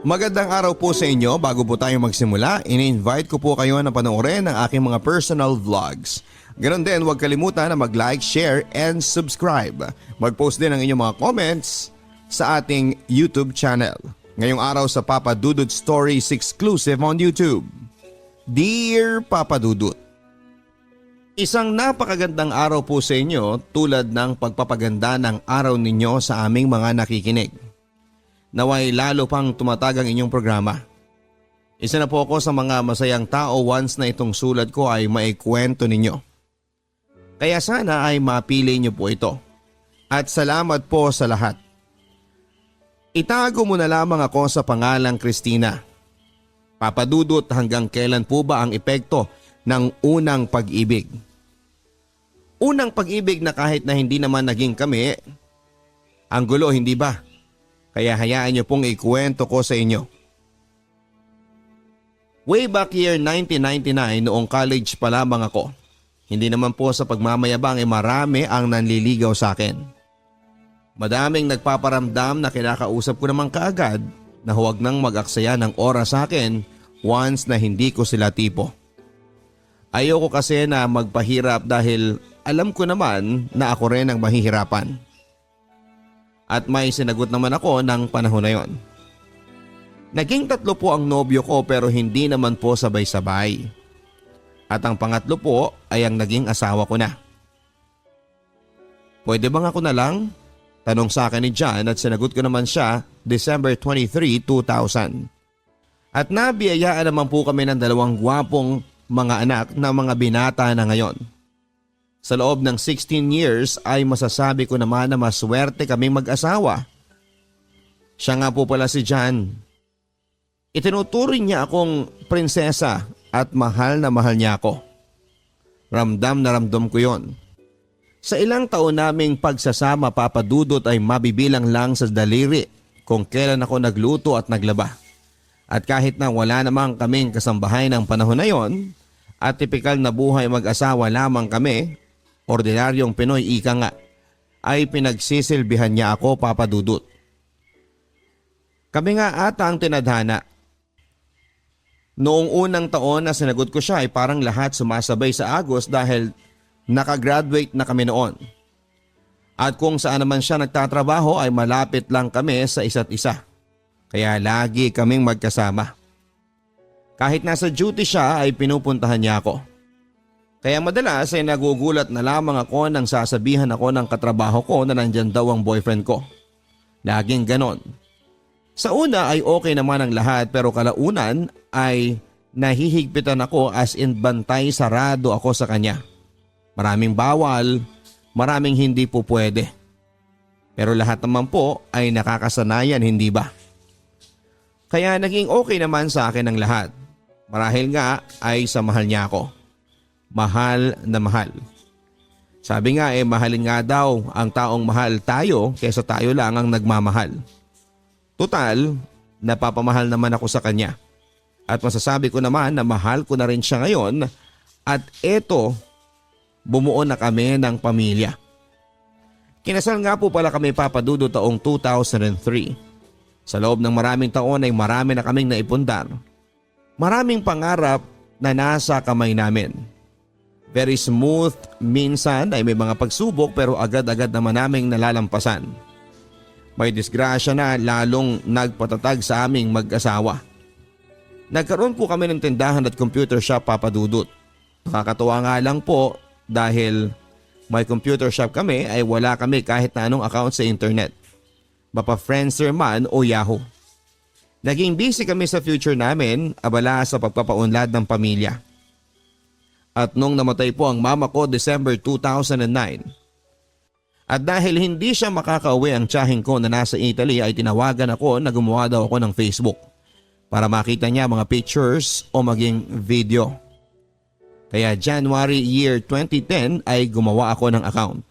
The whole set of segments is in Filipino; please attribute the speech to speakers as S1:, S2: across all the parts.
S1: Magandang araw po sa inyo. Bago po tayo magsimula, ini-invite ko po kayo na panoorin ang aking mga personal vlogs. Ganon din, huwag kalimutan na mag-like, share, and subscribe. Mag-post din ang inyong mga comments sa ating YouTube channel. Ngayong araw sa Papa Dudut Stories exclusive on YouTube. Dear Papa Dudut, isang napakagandang araw po sa inyo tulad ng pagpapaganda ng araw ninyo sa aming mga nakikinig. Naway lalo pang tumatag ang inyong programa. Isa na po ako sa mga masayang tao once na itong sulat ko ay maikwento ninyo. Kaya sana ay mapili niyo po ito. At salamat po sa lahat. Itago mo na lamang ako sa pangalang Christina. Papadudot, hanggang kailan po ba ang epekto ng unang pag-ibig? Unang pag-ibig na kahit na hindi naman naging kami, ang gulo, hindi ba? Kaya hayaan niyo pong ikwento ko sa inyo. Way back year 1999, noong college pa lamang ako. Hindi naman po sa pagmamayabang marami ang nanliligaw sa akin. Madaming nagpaparamdam na kinakausap ko naman kaagad na huwag nang mag-aksaya ng oras sa akin once na hindi ko sila tipo. Ayoko kasi na magpahirap dahil alam ko naman na ako rin ang mahihirapan. At may sinagot naman ako ng panahon na yon. Naging 3 po ang nobyo ko pero hindi naman po sabay-sabay. At ang pangatlo po ay ang naging asawa ko na. Pwede bang ako na lang? Tanong sa akin ni John at sinagot ko naman siya December 23, 2000. At nabiyayaan naman po kami ng 2 gwapong mga anak na mga binata na ngayon. Sa loob ng 16 years ay masasabi ko naman na maswerte kaming mag-asawa. Siya nga po pala si John. Itinuturing niya akong prinsesa at mahal na mahal niya ako. Ramdam na ramdam ko yon. Sa ilang taon naming pagsasama, Papadudot, ay mabibilang lang sa daliri kung kailan ako nagluto at naglaba. At kahit na wala namang kaming kasambahay ng panahon na yon at tipikal na buhay mag-asawa lamang kami, ordinaryong Pinoy ika nga, ay pinagsisilbihan niya ako, Papadudot. Kami nga ata ang tinadhana. Noong unang taon na sinagot ko siya ay parang lahat sumasabay sa agos dahil nakagraduate na kami noon. At kung saan naman siya nagtatrabaho ay malapit lang kami sa isa't isa. Kaya lagi kaming magkasama. Kahit nasa duty siya ay pinupuntahan niya ako. Kaya madalas ay nagugulat na lamang ako nang sasabihan ako ng katrabaho ko na nandyan daw ang boyfriend ko. Laging ganon. Sa una ay okay naman ang lahat pero kalaunan ay nahihigpitan ako as in bantay sarado ako sa kanya. Maraming bawal, maraming hindi po pwede. Pero lahat naman po ay nakakasanayan, hindi ba? Kaya naging okay naman sa akin ang lahat. Marahil nga ay sa mahal niya ako. Mahal na mahal. Sabi nga mahalin nga daw ang taong mahal tayo kaysa tayo lang ang nagmamahal. Total, napapamahal naman ako sa kanya. At masasabi ko naman na mahal ko na rin siya ngayon at eto, bumuo na kami ng pamilya. Kinasal nga po pala kami, Papadudot, taong 2003. Sa loob ng maraming taon ay marami na kaming naipundar. Maraming pangarap na nasa kamay namin. Very smooth, minsan ay may mga pagsubok pero agad-agad naman naming nalalampasan. May disgrasya na lalong nagpatatag sa aming mag-asawa. Nagkaroon po kami ng tindahan at computer shop, Papadudot. Nakakatuwa nga lang po dahil may computer shop kami ay wala kami kahit na anong account sa internet. Mapa Friendster man o Yahoo. Naging busy kami sa future namin, abala sa pagpapaunlad ng pamilya. At nung namatay po ang mama ko December 2009. At dahil hindi siya makakauwi ang tiyahing ko na nasa Italy ay tinawagan ako na gumawa daw ako ng Facebook para makita niya mga pictures o maging video. Kaya January year 2010 ay gumawa ako ng account.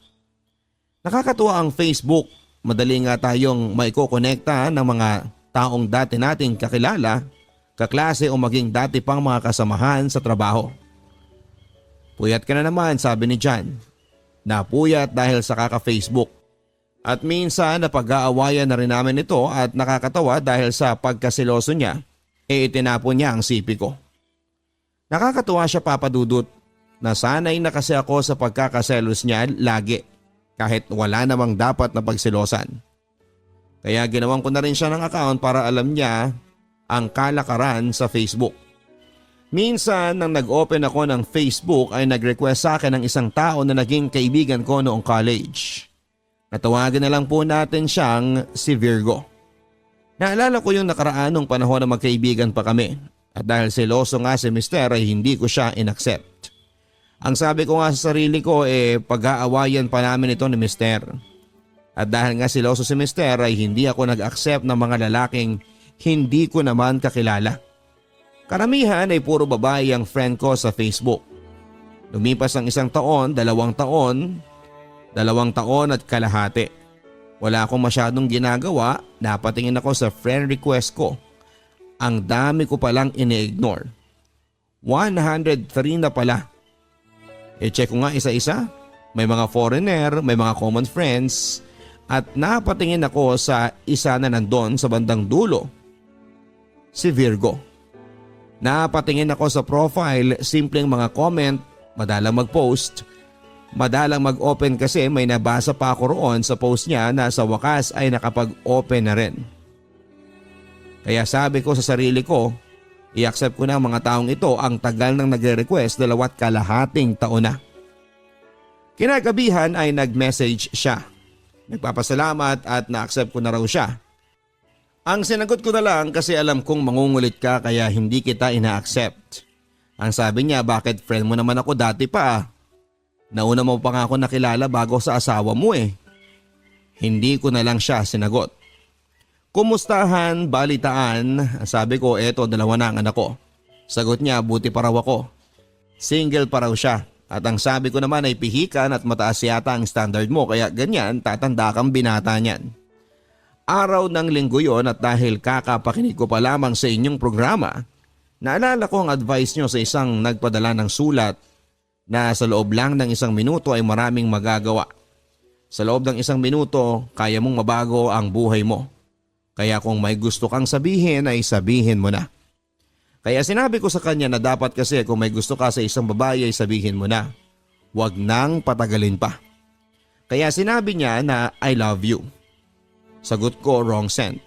S1: Nakakatuwa ang Facebook. Madali nga tayong maikokonekta ng mga taong dati nating kakilala, kaklase o maging dati pang mga kasamahan sa trabaho. Puyat ka na naman, sabi ni John. Napuyat dahil sa kaka-Facebook. At minsan napag-aawayan na rin namin ito at nakakatawa dahil sa pagkasiloso niya, itinapon niya ang sipi ko. Nakakatuwa siya, Papa Dudut. Nasanay na kasi ako sa pagkakaselos niya lagi kahit wala namang dapat na pagsilosan. Kaya ginawan ko na rin siya ng account para alam niya ang kalakaran sa Facebook. Minsan nang nag-open ako ng Facebook ay nag-request sa akin ng isang tao na naging kaibigan ko noong college. Natawagan na lang po natin siyang si Virgo. Naalala ko yung nakaraanong panahon na magkaibigan pa kami at dahil seloso nga si Mister ay hindi ko siya inaccept. Ang sabi ko nga sa sarili ko pag-aawayan pa namin ito ni Mister. At dahil nga seloso si Mister ay hindi ako nag-accept ng mga lalaking hindi ko naman kakilala. Karamihan ay puro babae ang friend ko sa Facebook. Lumipas ang 1 taon, 2 taon, 2 taon at kalahati. Wala akong masyadong ginagawa, napatingin ako sa friend request ko. Ang dami ko palang ini-ignore. 103 na pala. I-check ko nga isa-isa. May mga foreigner, may mga common friends. At napatingin ako sa isa na nandun sa bandang dulo. Si Virgo. Napatingin ako sa profile, simpleng mga comment, madalang mag-post. Madalang mag-open kasi may nabasa pa ako roon sa post niya na sa wakas ay nakapag-open na rin. Kaya sabi ko sa sarili ko, i-accept ko na ang mga taong ito ang tagal nang nagre-request 2.5 taon na. Kinagabihan ay nag-message siya. Nagpapasalamat at na-accept ko na raw siya. Ang sinagot ko na lang kasi alam kong mangungulit ka kaya hindi kita ina-accept. Ang sabi niya, bakit friend mo naman ako dati pa? Nauna mo pa nga ako nakilala bago sa asawa mo eh. Hindi ko na lang siya sinagot. Kumustahan, balitaan, sabi ko eto 2 na ang anak ko. Sagot niya, buti pa raw ako. Single pa raw siya at ang sabi ko naman ay pihikan at mataas yata ang standard mo kaya ganyan tatanda kang binata niyan. Araw ng linggo yon at dahil kakapakinig ko pa lamang sa inyong programa, naalala ko ang advice nyo sa isang nagpadala ng sulat na sa loob lang ng 1 minuto ay maraming magagawa. Sa loob ng 1 minuto, kaya mong mabago ang buhay mo. Kaya kung may gusto kang sabihin ay sabihin mo na. Kaya sinabi ko sa kanya na dapat kasi kung may gusto ka sa isang babae ay sabihin mo na. Huwag nang patagalin pa. Kaya sinabi niya na I love you. Sagot ko, wrong sent.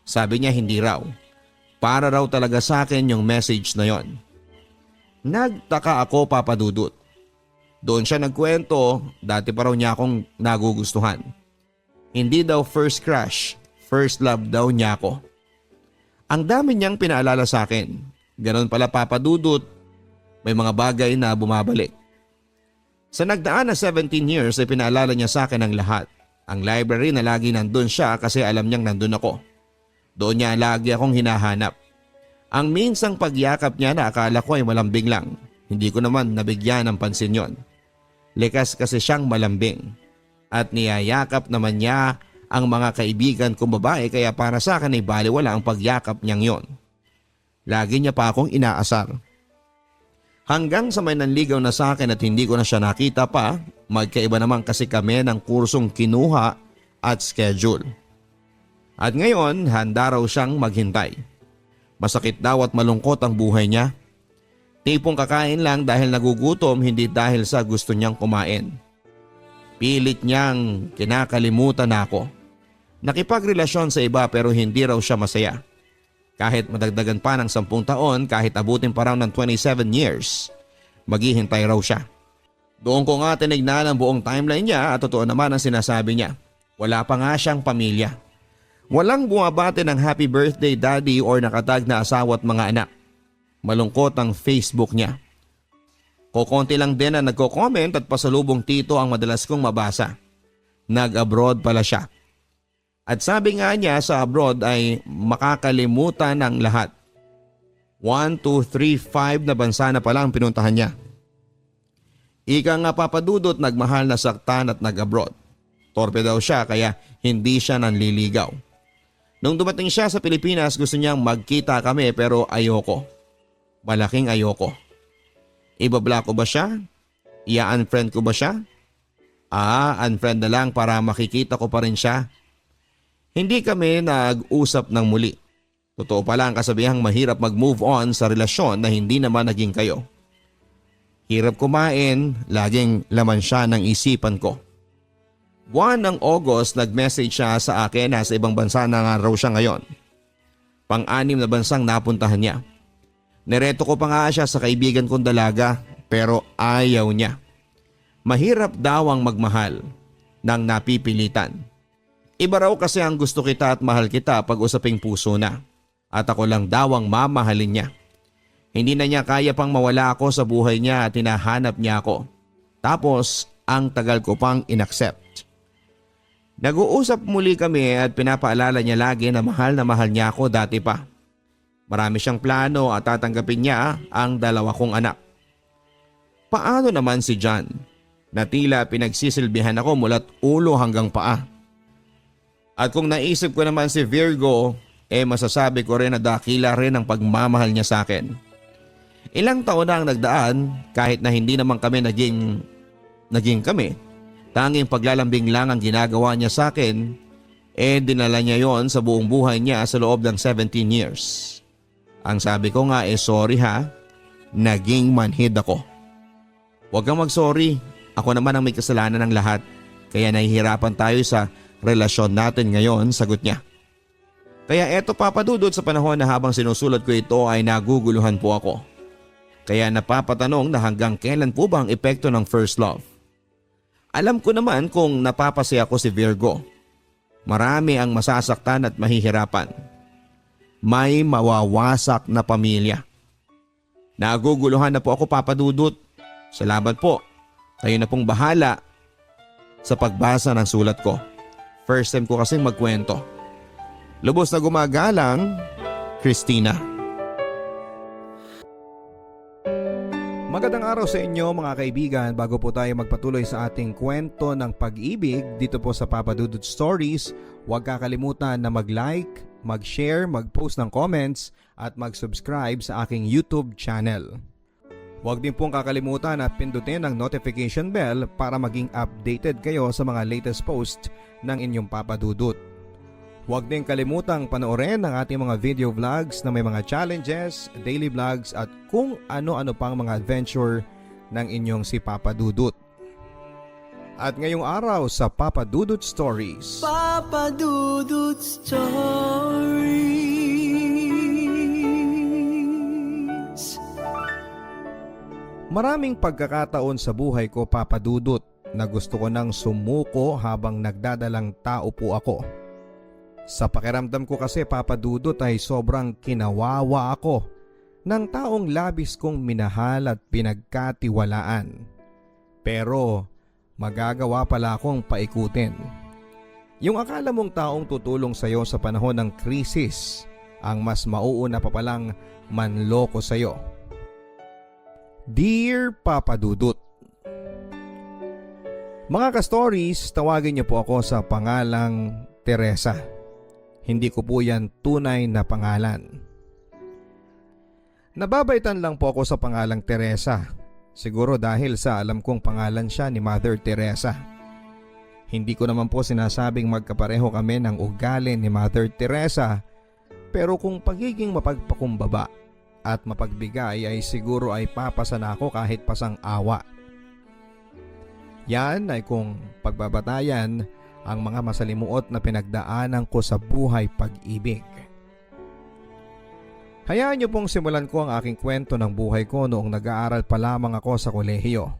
S1: Sabi niya hindi raw. Para raw talaga sa akin yung message na yon. Nagtaka ako, Papa Dudut. Doon siya nagkwento, dati pa raw niya akong nagugustuhan. Hindi daw first crush, first love daw niya ako. Ang dami niyang pinaalala sa akin. Ganon pala, Papa Dudut, may mga bagay na bumabalik. Sa nagdaan na 17 years ay pinaalala niya sa akin ang lahat. Ang library na lagi nandun siya kasi alam niyang nandun ako. Doon niya lagi akong hinahanap. Ang minsang pagyakap niya na akala ko ay malambing lang. Hindi ko naman nabigyan ng pansin yon. Likas kasi siyang malambing. At niyayakap naman niya ang mga kaibigan kong babae kaya para sa akin ay baliwala ang pagyakap niyang yon. Lagi niya pa akong inaasar. Hanggang sa may nanligaw na sa akin at hindi ko na siya nakita pa, magkaiba naman kasi kami ng kursong kinuha at schedule. At ngayon, handa raw siyang maghintay. Masakit daw at malungkot ang buhay niya. Tipong kakain lang dahil nagugutom, hindi dahil sa gusto niyang kumain. Pilit niyang kinakalimutan ako. Nakipagrelasyon sa iba pero hindi raw siya masaya. Kahit madagdagan pa ng 10 taon, kahit abutin pa raw ng 27 years, maghihintay raw siya. Doon ko nga tinignan ang buong timeline niya at totoo naman ang sinasabi niya. Wala pa nga siyang pamilya. Walang bumabati ng happy birthday daddy or nakatag na asawa at mga anak. Malungkot ang Facebook niya. Kukonti lang din na nagko-comment at pasalubong tito ang madalas kong mabasa. Nag-abroad pala siya. At sabi nga niya sa abroad ay makakalimutan ng lahat. 1, 2, 3, 5 na bansa na pala ang pinuntahan niya. Ika nga, Papa Dudut, nagmahal na saktan at nag-abroad. Torpe daw siya kaya hindi siya nanliligaw. Nung dumating siya sa Pilipinas gusto niyang magkita kami pero ayoko. Malaking ayoko. Ibablock ko ba siya? Ia-unfriend ko ba siya? Unfriend na lang para makikita ko pa rin siya. Hindi kami nag-usap ng muli. Totoo pala ang kasabihang mahirap mag-move on sa relasyon na hindi naman naging kayo. Hirap kumain, laging laman siya ng isipan ko. Buwan ng August, nag-message siya sa akin na sa ibang bansa na nga raw siya ngayon. Pang-anim na bansang napuntahan niya. Nireto ko pa nga siya sa kaibigan kong dalaga pero ayaw niya. Mahirap daw ang magmahal ng napipilitan. Iba raw kasi ang gusto kita at mahal kita pag usaping puso na. At ako lang daw ang mamahalin niya. Hindi na niya kaya pang mawala ako sa buhay niya at hinahanap niya ako. Tapos ang tagal ko pang inaccept. Nag-uusap muli kami at pinapaalala niya lagi na mahal niya ako dati pa. Marami siyang plano at tatanggapin niya ang 2 kong anak. Paano naman si John? Na tila pinagsisilbihan ako mula't ulo hanggang paa. At kung naisip ko naman si Virgo, masasabi ko rin na dakila rin ang pagmamahal niya sa akin. Ilang taon na ang nagdaan kahit na hindi naman kami naging kami. Tanging paglalambing lang ang ginagawa niya sa akin, dinala niya yon sa buong buhay niya sa loob ng 17 years. Ang sabi ko nga sorry ha, naging manhid ako. Huwag kang mag-sorry, ako naman ang may kasalanan ng lahat, kaya nahihirapan tayo sa relasyon natin ngayon, sagot niya. Kaya eto Papa Dudut, sa panahon na habang sinusulat ko ito ay naguguluhan po ako. Kaya napapatanong na hanggang kailan po ba ang epekto ng first love? Alam ko naman kung napapasaya ko si Virgo. Marami ang masasaktan at mahihirapan. May mawawasak na pamilya. Naguguluhan na po ako Papa Dudut. Salamat po. Kayo na pong bahala sa pagbasa ng sulat ko. First time ko kasing magkwento. Lubos na gumagalang, Christina. Magandang araw sa inyo mga kaibigan. Bago po tayo magpatuloy sa ating kwento ng pag-ibig dito po sa Papa Dudut Stories, huwag kakalimutan na mag-like, mag-share, mag-post ng comments at mag-subscribe sa aking YouTube channel. Huwag din pong kakalimutan na pindutin ang notification bell para maging updated kayo sa mga latest post ng inyong Papa Dudut. Huwag din kalimutang panoorin ang ating mga video vlogs na may mga challenges, daily vlogs at kung ano-ano pang mga adventure ng inyong si Papa Dudut. At ngayong araw sa Papa Dudut Stories.
S2: Papa Dudut Stories.
S1: Maraming pagkakataon sa buhay ko Papa Dudut na gusto ko nang sumuko habang nagdadalang tao po ako. Sa pakiramdam ko kasi Papa Dudut ay sobrang kinawawa ako ng taong labis kong minahal at pinagkatiwalaan. Pero magagawa pala akong paikutin. Yung akala mong taong tutulong sa'yo sa panahon ng krisis ang mas mauuna pa palang manloko sa'yo. Dear Papa Dudut, mga ka-stories, tawagin niyo po ako sa pangalang Teresa. Hindi ko po yan tunay na pangalan. Nababaitan lang po ako sa pangalang Teresa. Siguro dahil sa alam kong pangalan siya ni Mother Teresa. Hindi ko naman po sinasabing magkapareho kami ng ugali ni Mother Teresa, pero kung pagiging mapagpakumbaba at mapagbigay ay siguro ay papasan ako kahit pasang awa. Yan ay kung pagbabatayan ang mga masalimuot na pinagdaanan ko sa buhay pag-ibig. Hayaan niyo pong simulan ko ang aking kwento ng buhay ko noong nag-aaral pa lamang ako sa kolehiyo.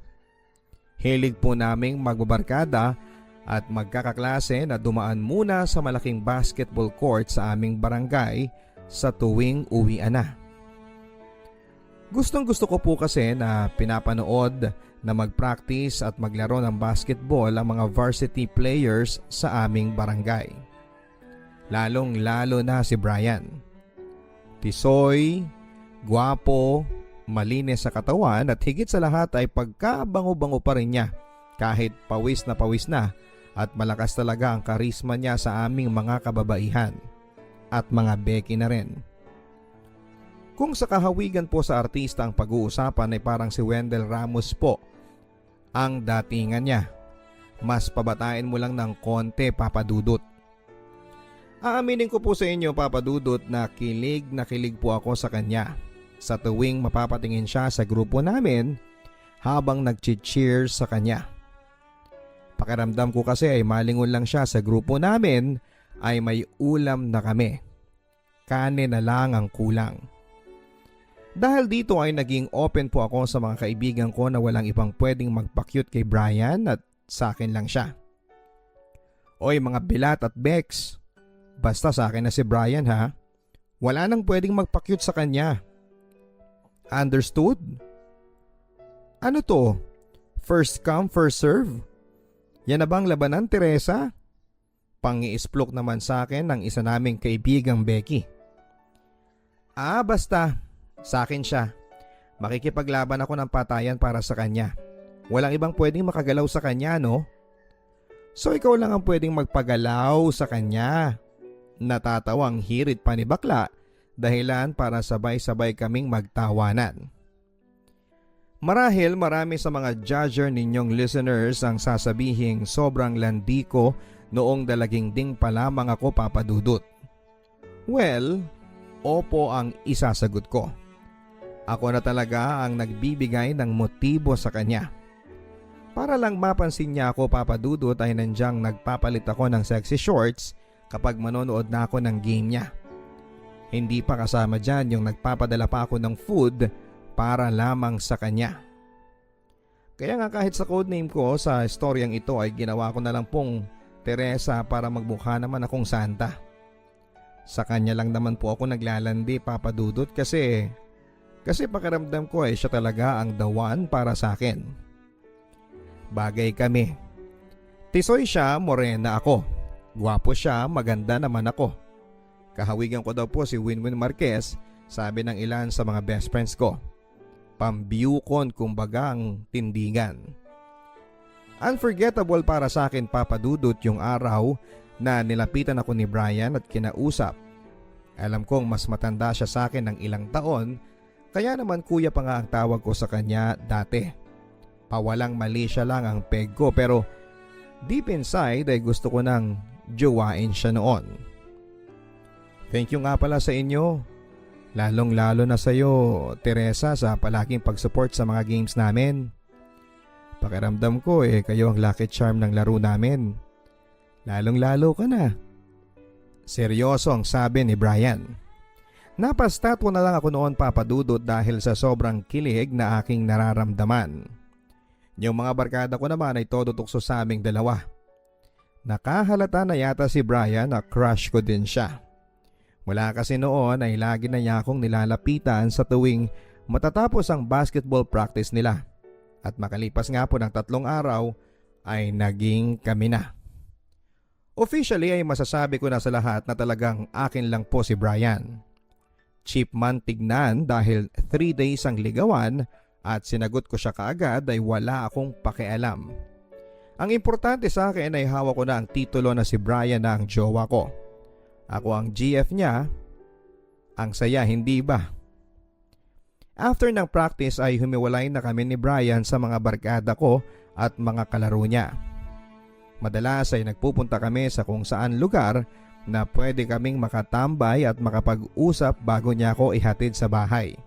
S1: Hilig po naming magbabarkada at magkakaklase na dumaan muna sa malaking basketball court sa aming barangay sa tuwing uwian na. Gustong gusto ko po kasi na pinapanood na mag-practice at maglaro ng basketball ang mga varsity players sa aming barangay. Lalong lalo na si Brian. Tisoy, gwapo, malinis sa katawan at higit sa lahat ay pagkabango-bango pa rin niya kahit pawis na at malakas talaga ang karisma niya sa aming mga kababaihan at mga beki na rin. Kung sa kahawigan po sa artista ang pag-uusapan ay parang si Wendell Ramos po ang datingan niya.
S3: Mas pabatain mo lang ng konti, Papa Dudut. Aaminin ko po sa inyo, Papa Dudut, na kilig po ako sa kanya sa tuwing mapapatingin siya sa grupo namin habang nag-cheers sa kanya. Pakiramdam ko kasi ay malingon lang siya sa grupo namin ay may ulam na kami. Kanin na lang ang kulang. Dahil dito ay naging open po ako sa mga kaibigan ko na walang ibang pwedeng magpa-cute kay Brian at sa akin lang siya. Oy mga Bilat at Bex, basta sa akin na si Brian ha. Wala nang pwedeng magpa-cute sa kanya. Understood? Ano to? First come, first serve? Yan na bang labanan, Teresa? Pangi-isplok naman sa akin ng isa naming kaibigang Becky. Basta. Sa akin siya. Makikipaglaban ako ng patayan para sa kanya. Walang ibang pwedeng makagalaw sa kanya, no? So ikaw lang ang pwedeng magpagalaw sa kanya. Natatawang hirit pa ni bakla, dahilan para sabay-sabay kaming magtawanan. Marahil marami sa mga judger ninyong listeners ang sasabihing sobrang landi ko noong dalaging ding pa lamang ako, Papa Dudut. Well, opo ang isasagot ko. Ako na talaga ang nagbibigay ng motibo sa kanya. Para lang mapansin niya ako, Papa Dudut, ay nandyang nagpapalit ako ng sexy shorts kapag manonood na ako ng game niya. Hindi pa kasama dyan yung nagpapadala pa ako ng food para lamang sa kanya. Kaya nga kahit sa codename ko sa storyang ito ay ginawa ko na lang pong Teresa para magmukha naman akong Santa. Sa kanya lang naman po ako naglalandi, Papa Dudut, kasi pakiramdam ko ay siya talaga ang the one para sa akin. Bagay kami. Tisoy siya, morena ako. Gwapo siya, maganda naman ako. Kahawigan ko daw po si Winwin Marquez, sabi ng ilan sa mga best friends ko. Pambiyukon kumbaga ang tindigan. Unforgettable para sa akin, Papa Dudut, yung araw na nilapitan ako ni Brian at kinausap. Alam kong mas matanda siya sa akin ng ilang taon, kaya naman kuya pa nga ang tawag ko sa kanya dati. Pawalang mali siya lang ang peg ko, pero deep inside ay gusto ko nang jowain siya noon. Thank you nga pala sa inyo. Lalong lalo na sa iyo, Teresa, sa palaging pag-support sa mga games namin. Pakiramdam ko kayo ang lucky charm ng laro namin. Lalong lalo ka na. Seryoso ang sabi ni Brian. Napastatwa na lang ako noon, Papa Dudut, dahil sa sobrang kilig na aking nararamdaman. Yung mga barkada ko naman ay todo tukso sa aming dalawa. Nakahalata na yata si Brian na crush ko din siya. Mula kasi noon ay lagi na niya akong nilalapitan sa tuwing matatapos ang basketball practice nila. At makalipas nga po ng 3 araw ay naging kami na. Officially ay masasabi ko na sa lahat na talagang akin lang po si Brian. Cheap man tignan dahil 3 days ang ligawan at sinagot ko siya kaagad ay wala akong pakialam. Ang importante sa akin ay hawak ko na ang titulo na si Brian na ang jowa ko. Ako ang GF niya. Ang saya, hindi ba? After ng practice ay humiwalay na kami ni Brian sa mga barkada ko at mga kalaro niya. Madalas ay nagpupunta kami sa kung saan lugar na pwede kaming makatambay at makapag-usap bago niya ako ihatid sa bahay.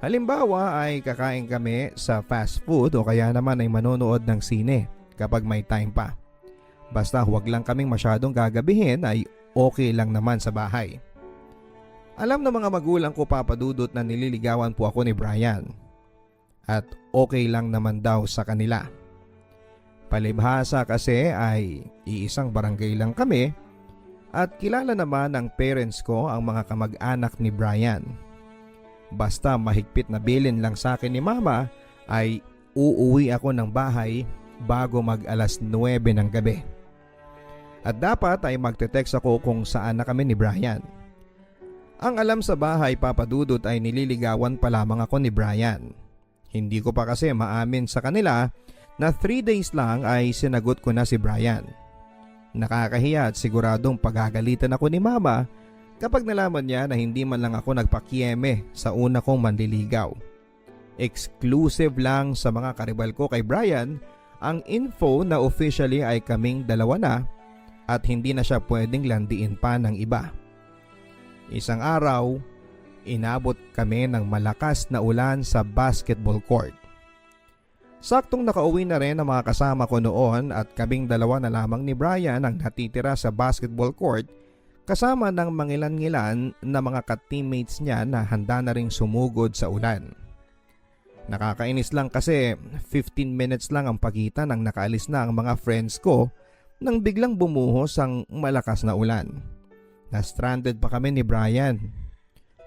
S3: Halimbawa ay kakain kami sa fast food o kaya naman ay manonood ng sine kapag may time pa. Basta huwag lang kaming masyadong gagabihin ay okay lang naman sa bahay. Alam ng mga magulang ko, Papa Dudut, na nililigawan po ako ni Brian. At okay lang naman daw sa kanila. Palibhasa kasi ay iisang barangay lang kami at kilala naman ng parents ko ang mga kamag-anak ni Brian. Basta mahigpit na bilin lang sa akin ni Mama ay uuwi ako ng bahay bago mag 9:00 ng gabi. At dapat ay magte-text ako kung saan na kami ni Brian. Ang alam sa bahay, Papa Dudut, ay nililigawan pa lamang ako ni Brian. Hindi ko pa kasi maamin sa kanila na 3 days lang ay sinagot ko na si Brian. Nakakahiya at siguradong pagagalitan ako ni Mama kapag nalaman niya na hindi man lang ako nagpakieme sa una kong manliligaw. Exclusive lang sa mga karibal ko kay Brian ang info na officially ay kaming dalawa na at hindi na siya pwedeng landiin pa ng iba. Isang araw, inabot kami ng malakas na ulan sa basketball court. Saktong nakauwi na rin ang mga kasama ko noon at kaming dalawa na lamang ni Brian ang natitira sa basketball court kasama ng mangilan-ngilan na mga ka-teammates niya na handa na ring sumugod sa ulan. Nakakainis lang kasi 15 minutes lang ang pagitan nang nakaalis na ang mga friends ko nang biglang bumuhos ang malakas na ulan. Na-stranded pa kami ni Brian.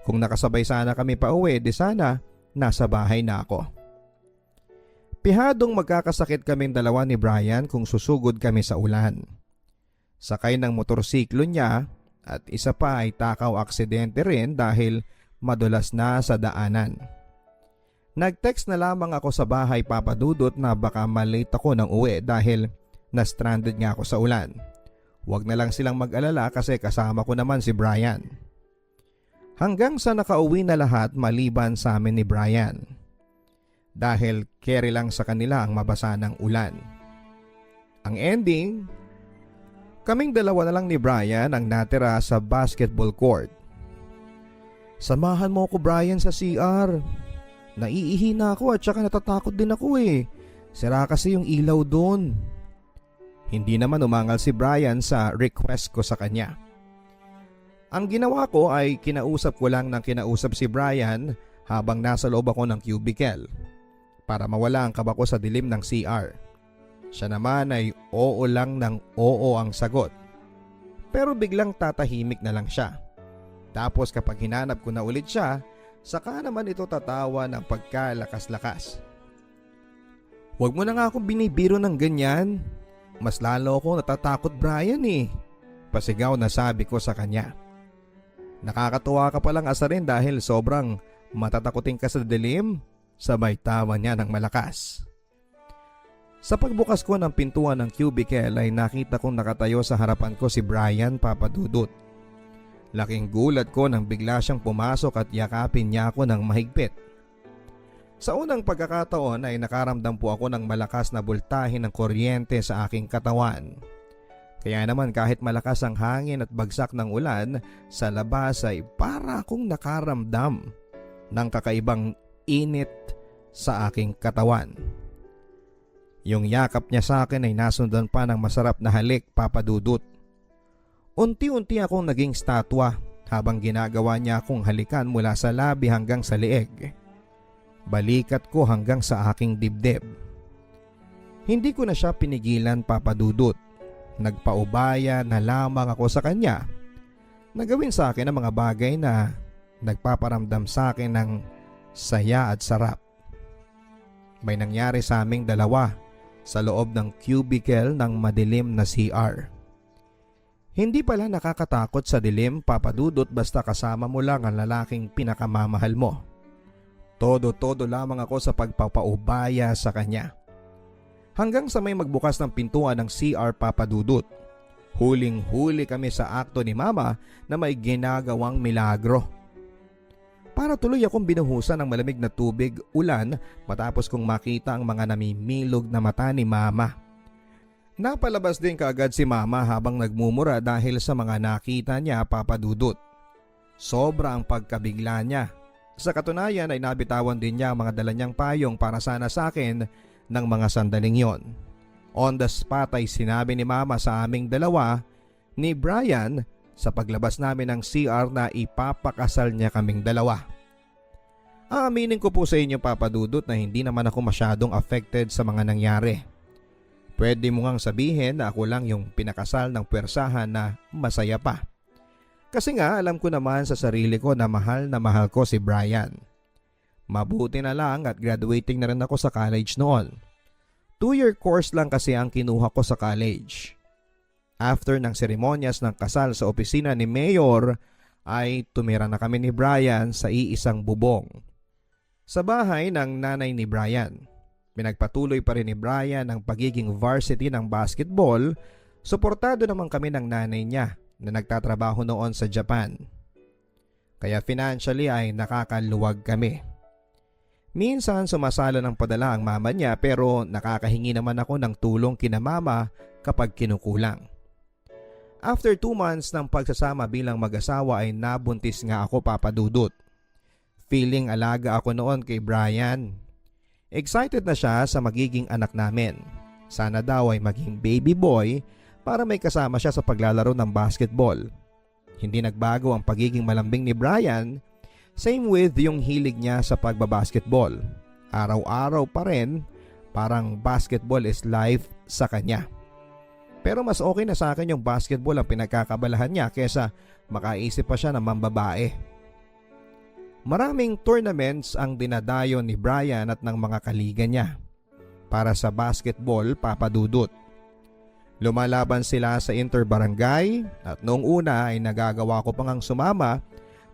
S3: Kung nakasabay sana kami pa uwi, di sana nasa bahay na ako. Pihadong magkakasakit kaming dalawa ni Brian kung susugod kami sa ulan. Sakay ng motorsiklo niya at isa pa ay takaw aksidente rin dahil madulas na sa daanan. Nag-text na lamang ako sa bahay papadudot na baka malate ako ng uwi dahil na-stranded nga ako sa ulan. Huwag na lang silang mag-alala kasi kasama ko naman si Brian. Hanggang sa nakauwi na lahat maliban sa amin ni Brian. Dahil carry lang sa kanila ang mabasa ng ulan. Ang ending, kaming dalawa na lang ni Brian ang natira sa basketball court. Samahan mo ko Brian sa CR. Naiihi na ako at saka natatakot din ako eh. Sira kasi yung ilaw doon. Hindi naman umangal si Brian sa request ko sa kanya. Ang ginawa ko ay kinausap ko lang ng kinausap si Brian habang nasa loob ako ng cubicle para mawala ang kaba ko sa dilim ng CR. Siya naman ay oo lang ng oo ang sagot. Pero biglang tatahimik na lang siya. Tapos kapag hinanap ko na ulit siya, saka naman ito tatawa ng pagkalakas-lakas. Huwag mo na nga akong binibiro ng ganyan. Mas lalo ako natatakot Brian eh. Pasigaw na sabi ko sa kanya. Nakakatuwa ka palang asarin dahil sobrang matatakutin ka sa dilim. Sabay tawa niya ng malakas. Sa pagbukas ko ng pintuan ng cubicle ay nakita kong nakatayo sa harapan ko si Brian papadudot. Laking gulat ko nang bigla siyang pumasok at yakapin niya ako ng mahigpit. Sa unang pagkakataon ay nakaramdam po ako ng malakas na bultahe ng kuryente sa aking katawan. Kaya naman kahit malakas ang hangin at bagsak ng ulan, sa labas ay para akong nakaramdam ng kakaibang init sa aking katawan. Yung yakap niya sa akin ay nasundan pa ng masarap na halik papadudot. Unti-unti akong naging statwa habang ginagawa niya akong halikan mula sa labi hanggang sa leeg. Balikat ko hanggang sa aking dibdib. Hindi ko na siya pinigilan papadudot. Nagpaubaya na lamang ako sa kanya. Nagawin sa akin ang mga bagay na nagpaparamdam sa akin ng saya at sarap. May nangyari sa aming dalawa sa loob ng cubicle ng madilim na CR. Hindi pala nakakatakot sa dilim papadudot basta kasama mo lang ang lalaking pinakamamahal mo. Todo-todo lamang ako sa pagpapaubaya sa kanya. Hanggang sa may magbukas ng pintuan ng CR papadudot. Huling-huli kami sa akto ni Mama na may ginagawang milagro. Para tuloy akong binuhusan ng malamig na tubig ulan matapos kong makita ang mga namimilog na mata ni Mama. Napalabas din kaagad si Mama habang nagmumura dahil sa mga nakita niya papadudot. Sobra ang pagkabigla niya. Sa katunayan ay nabitawan din niya ang mga dala niyang payong para sana sa akin ng mga sandaling yon. On the spot ay sinabi ni Mama sa aming dalawa ni Brian sa paglabas namin ng CR na ipapakasal niya kaming dalawa. Aaminin ko po sa inyo papadudot na hindi naman ako masyadong affected sa mga nangyari. Pwede mo ngang sabihin na ako lang yung pinakasal ng pwersahan na masaya pa. Kasi nga alam ko naman sa sarili ko na mahal ko si Brian. Mabuti na lang at graduating na rin ako sa college noon. 2-year course lang kasi ang kinuha ko sa college. After ng seremonyas ng kasal sa opisina ni Mayor ay tumira na kami ni Brian sa iisang bubong. Sa bahay ng nanay ni Brian. Pinagpatuloy pa rin ni Brian ang pagiging varsity ng basketball. Suportado naman kami ng nanay niya na nagtatrabaho noon sa Japan. Kaya financially ay nakakaluwag kami. Minsan sumasala ng padala ang mama niya pero nakakahingi naman ako ng tulong kina mama kapag kinukulang. After 2 months ng pagsasama bilang mag-asawa ay nabuntis nga ako, Papa Dudut. Feeling alaga ako noon kay Brian. Excited na siya sa magiging anak namin. Sana daw ay maging baby boy para may kasama siya sa paglalaro ng basketball. Hindi nagbago ang pagiging malambing ni Brian. Same with yung hilig niya sa pagbabasketball. Araw-araw pa rin, parang basketball is life sa kanya. Pero mas okay na sa akin yung basketball ang pinagkakabalahan niya kesa makaisip pa siya ng mambabae. Maraming tournaments ang dinadayo ni Brian at ng mga kaliga niya para sa basketball, Papa Dudut. Lumalaban sila sa interbarangay at noong una ay nagagawa ko pang sumama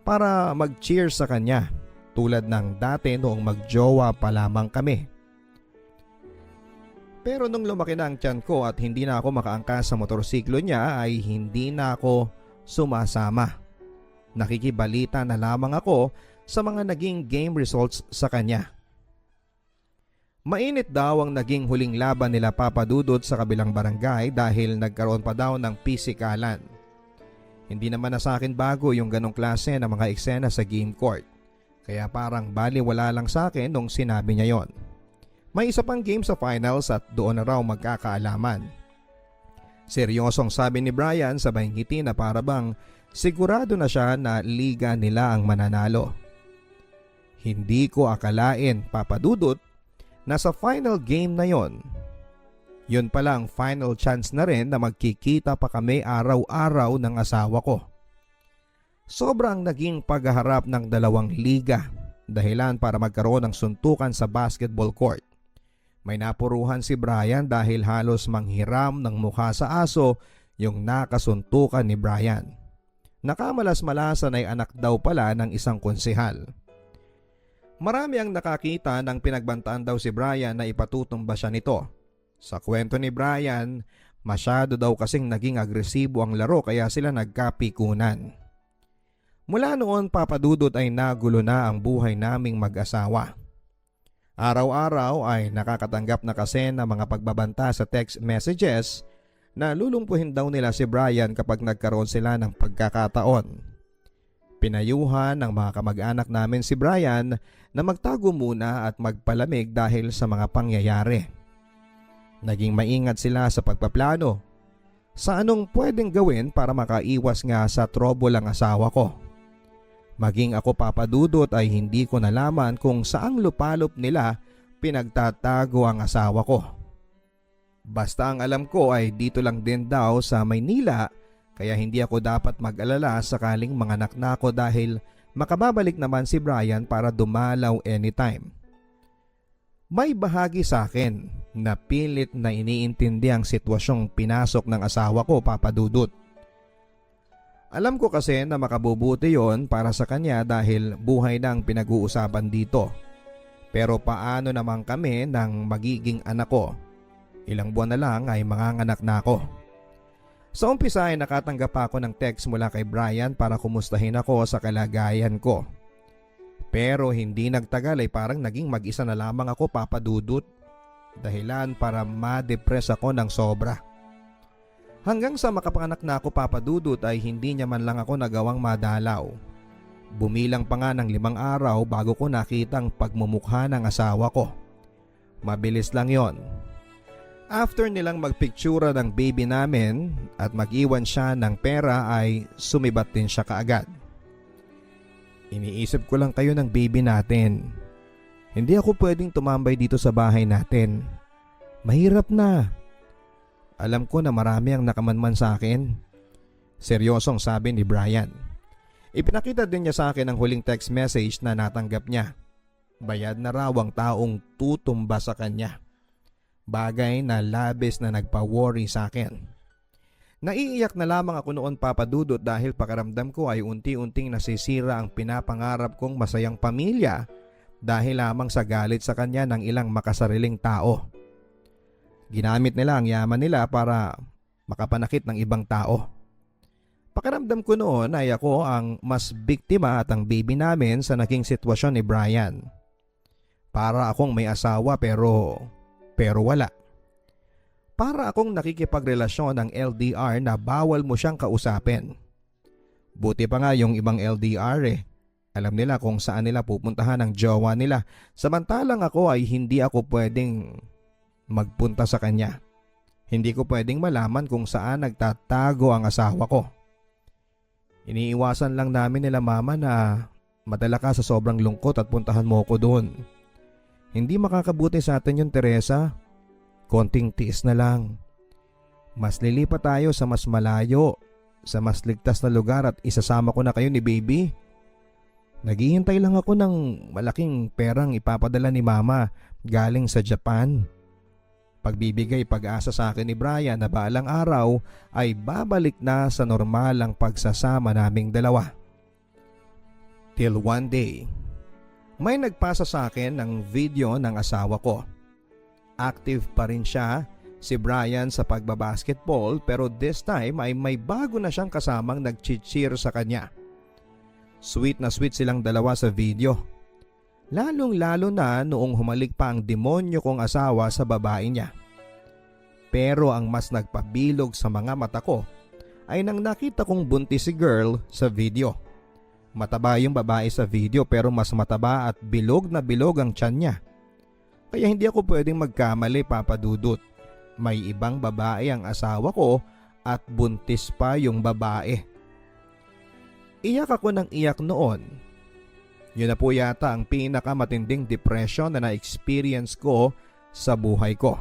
S3: para mag-cheer sa kanya tulad ng dati noong magjowa pa lamang kami. Pero nung lumaki na ang tiyan ko at hindi na ako makaangkas sa motorsiklo niya ay hindi na ako sumasama. Nakikibalita na lamang ako sa mga naging game results sa kanya. Mainit daw ang naging huling laban nila, Papa Dudut, sa kabilang barangay dahil nagkaroon pa daw ng pisikalan. Hindi naman na sa akin bago yung ganong klase ng mga eksena sa game court. Kaya parang baliwala lang sa akin nung sinabi niya yon. May isa pang game sa finals at doon na raw magkakaalaman. Seryosong sabi ni Brian sabay ngiti na para bang sigurado na siya na liga nila ang mananalo. Hindi ko akalain, Papa Dudut, na sa final game na yon, yun pala ang final chance na rin na magkikita pa kami araw-araw ng asawa ko. Sobrang naging paghaharap ng dalawang liga, dahilan para magkaroon ng suntukan sa basketball court. May napuruhan si Brian dahil halos manghiram ng mukha sa aso yung nakasuntukan ni Brian. Nakamalas-malasan ay anak daw pala ng isang konsehal. Marami ang nakakita ng pinagbantaan daw si Brian na ipatutumba siya nito. Sa kwento ni Brian, masyado daw kasing naging agresibo ang laro kaya sila nagkapikunan. Mula noon, Papa Dudut, ay nagulo na ang buhay naming mag-asawa. Araw-araw ay nakakatanggap na kasi ng mga pagbabanta sa text messages na lulumpuhin daw nila si Brian kapag nagkaroon sila ng pagkakataon. Pinayuhan ng mga kamag-anak namin si Brian na magtago muna at magpalamig dahil sa mga pangyayari. Naging maingat sila sa pagpaplano sa anong pwedeng gawin para makaiwas nga sa trouble ang asawa ko. Maging ako, Papa Dudut, ay hindi ko nalaman kung saang lupalop nila pinagtatago ang asawa ko. Basta ang alam ko ay dito lang din daw sa Maynila. Kaya hindi ako dapat mag-alala sakaling manganak na ako dahil makababalik naman si Brian para dumalaw anytime. May bahagi sa akin na pilit na iniintindi ang sitwasyong pinasok ng asawa ko, Papa Dudut. Alam ko kasi na makabubuti yon para sa kanya dahil buhay na ang pinag-uusapan dito. Pero paano naman kami ng magiging anak ko? Ilang buwan na lang ay manganganak na ako. Sa umpisa ay nakatanggap ako ng text mula kay Brian para kumustahin ako sa kalagayan ko. Pero hindi nagtagal ay parang naging mag-isa na lamang ako, Papa Dudut. Dahilan para ma-depress ako ng sobra. Hanggang sa makapanganak na ako, Papa Dudut, ay hindi niya man lang ako nagawang madalaw. Bumilang pa nga ng 5 araw bago ko nakitang pagmumukha ng asawa ko. Mabilis lang yon. After nilang magpiktura ng baby namin at mag-iwan siya ng pera ay sumibat din siya kaagad. Iniisip ko lang kayo ng baby natin. Hindi ako pwedeng tumambay dito sa bahay natin. Mahirap na. Alam ko na marami ang nakamanman sa akin. Seryosong sabi ni Brian. Ipinakita din niya sa akin ang huling text message na natanggap niya. Bayad na raw ang taong tutumba sa kanya. Bagay na labis na nagpa-worry sa akin. Naiiyak na lamang ako noon, Papa Dudut, dahil pakiramdam ko ay unti-unting nasisira ang pinapangarap kong masayang pamilya dahil lamang sa galit sa kanya ng ilang makasariling tao. Ginamit nila ang yaman nila para makapanakit ng ibang tao. Pakiramdam ko noon ay ako ang mas biktima at ang baby namin sa naging sitwasyon ni Brian. Para akong may asawa pero wala. Para akong nakikipagrelasyon ng LDR na bawal mo siyang kausapin. Buti pa nga yung ibang LDR Alam nila kung saan nila pupuntahan ang jowa nila. Samantalang ako ay hindi ako pwedeng magpunta sa kanya. Hindi ko pwedeng malaman kung saan nagtatago ang asawa ko. Iniiwasan lang namin nila mama na madala ka sa sobrang lungkot at puntahan mo ko doon. Hindi makakabuti sa atin yun, Teresa. Konting tiis na lang. Mas lilipat tayo sa mas malayo, sa mas ligtas na lugar at isasama ko na kayo ni baby. Naghihintay lang ako ng malaking perang ipapadala ni mama galing sa Japan. Pagbibigay pag-asa sa akin ni Brian na balang araw ay babalik na sa normal ang pagsasama naming dalawa. Till one day, may nagpasa sa akin ng video ng asawa ko. Active pa rin siya, si Brian, sa pagbabasketball, pero this time ay may bago na siyang kasamang nag-cheer sa kanya. Sweet na sweet silang dalawa sa video. Lalong lalo na noong humalik pa ang demonyo kong asawa sa babae niya. Pero ang mas nagpabilog sa mga mata ko ay nang nakita kong buntis si girl sa video. Mataba yung babae sa video pero mas mataba at bilog na bilog ang tiyan niya. Kaya hindi ako pwedeng magkamali, Papa Dudut. May ibang babae ang asawa ko at buntis pa yung babae. Iyak ako ng iyak noon. Yun na po yata ang pinakamatinding depression na na-experience ko sa buhay ko.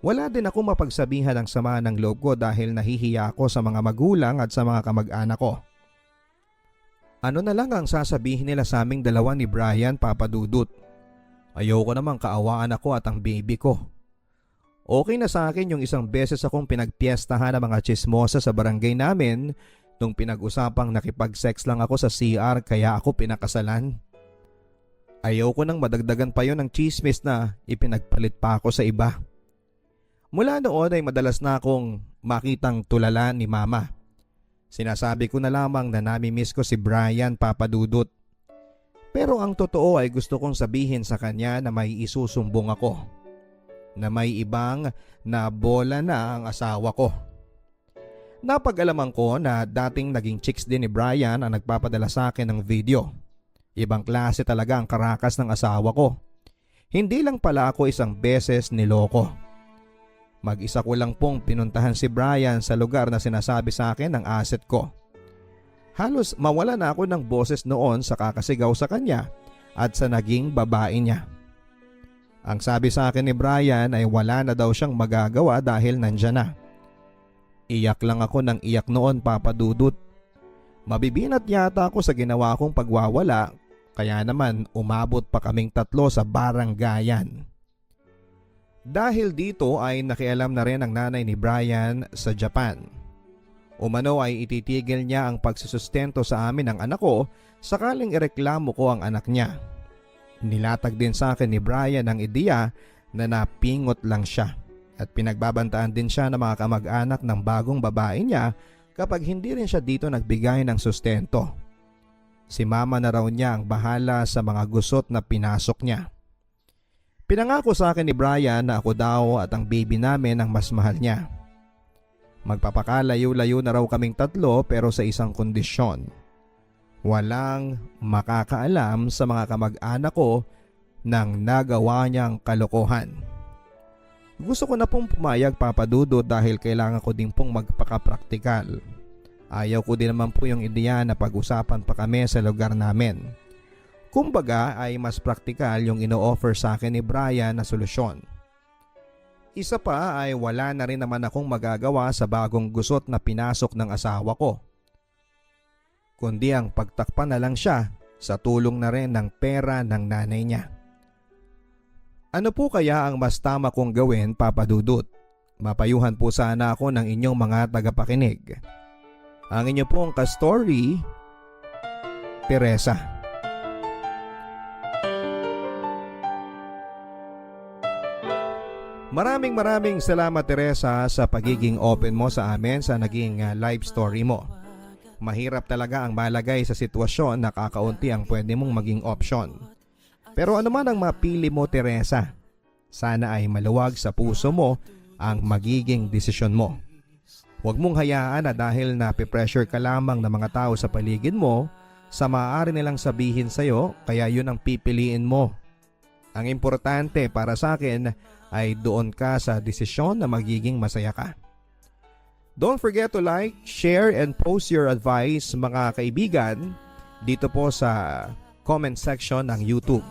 S3: Wala din ako mapagsabihan ng sama ng loob ko dahil nahihiya ako sa mga magulang at sa mga kamag-anak ko. Ano na lang ang sasabihin nila sa aming dalawa ni Brian, Papa Dudut? Ayoko namang kaawaan ako at ang baby ko. Okay na sa akin yung isang beses akong pinagpiestahan ng mga chismosa sa barangay namin nung pinag-usapang nakipag-sex lang ako sa CR kaya ako pinakasalan. Ayoko nang madagdagan pa yon ng chismis na ipinagpalit pa ako sa iba. Mula noon ay madalas na akong makitang tulala ni mama. Sinasabi ko na lamang na nami-miss ko si Brian, Papa Dudut. Pero ang totoo ay gusto kong sabihin sa kanya na may isusumbong ako. Na may ibang na bola na ang asawa ko. Napag-alaman ko na dating naging chicks din ni Brian ang nagpapadala sa akin ng video. Ibang klase talaga ang karakas ng asawa ko. Hindi lang pala ako isang beses niloko. Mag-isa ko lang pong pinuntahan si Brian sa lugar na sinasabi sa akin ng asset ko. Halos mawala na ako ng boses noon sa kakasigaw sa kanya at sa naging babae niya. Ang sabi sa akin ni Brian ay wala na daw siyang magagawa dahil nandyan na. Iyak lang ako ng iyak noon, Papa Dudut. Mabibinat yata ako sa ginawa kong pagwawala kaya naman umabot pa kaming 3 sa baranggayan. Dahil dito ay nakialam na rin ang nanay ni Brian sa Japan. Umano ay ititigil niya ang pagsusustento sa amin ng anak ko sakaling ireklamo ko ang anak niya. Nilatag din sa akin ni Brian ang ideya na napingot lang siya. At pinagbabantaan din siya ng mga kamag-anak ng bagong babae niya kapag hindi rin siya dito nagbigay ng sustento. Si mama na raw niya ang bahala sa mga gusot na pinasok niya. Pinangako sa akin ni Brian na ako daw at ang baby namin ang mas mahal niya. Magpapakalayo-layo na raw kaming 3 pero sa isang kondisyon. Walang makakaalam sa mga kamag-anak ko nang nagawa niyang kalokohan. Gusto ko na pong pumayag, Papa Dudut, dahil kailangan ko din pong magpaka-praktikal. Ayaw ko din naman po yung ideya na pag-usapan pa kami sa lugar namin. Kumbaga ay mas praktikal yung ino-offer sa akin ni Brian na solusyon. Isa pa ay wala na rin naman akong magagawa sa bagong gusot na pinasok ng asawa ko. Kundi ang pagtakpan na lang siya sa tulong na rin ng pera ng nanay niya. Ano po kaya ang mas tama kong gawin, Papa Dudut? Mapayuhan po sana ako ng inyong mga tagapakinig. Ang inyo pong ka-story, Teresa. Maraming salamat, Teresa, sa pagiging open mo sa amin sa naging live story mo. Mahirap talaga ang malagay sa sitwasyon na kakaunti ang pwede mong maging option. Pero ano man ang mapili mo, Teresa, sana ay maluwag sa puso mo ang magiging desisyon mo. Huwag mong hayaan na dahil napipressure ka lamang ng mga tao sa paligid mo sa maaari nilang sabihin sa'yo, kaya yun ang pipiliin mo. Ang importante para sa akin ay doon ka sa desisyon na magiging masaya ka. Don't forget to like, share, and post your advice mga kaibigan dito po sa comment section ng YouTube.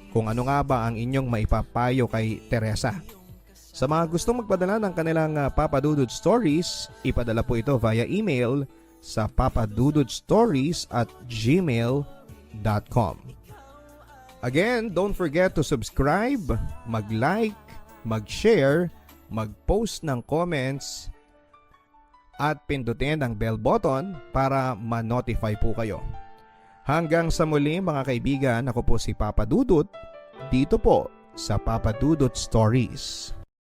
S3: Kung ano nga ba ang inyong maipapayo kay Teresa. Sa mga gustong magpadala ng kanilang Papa Dudut Stories, ipadala po ito via email sa papadudutstories@gmail.com. Again, don't forget to subscribe, mag-like, mag-share, mag-post ng comments, at pindutin ang bell button para ma-notify po kayo. Hanggang sa muli mga kaibigan, ako po si Papa Dudut, dito po sa Papa Dudut Stories.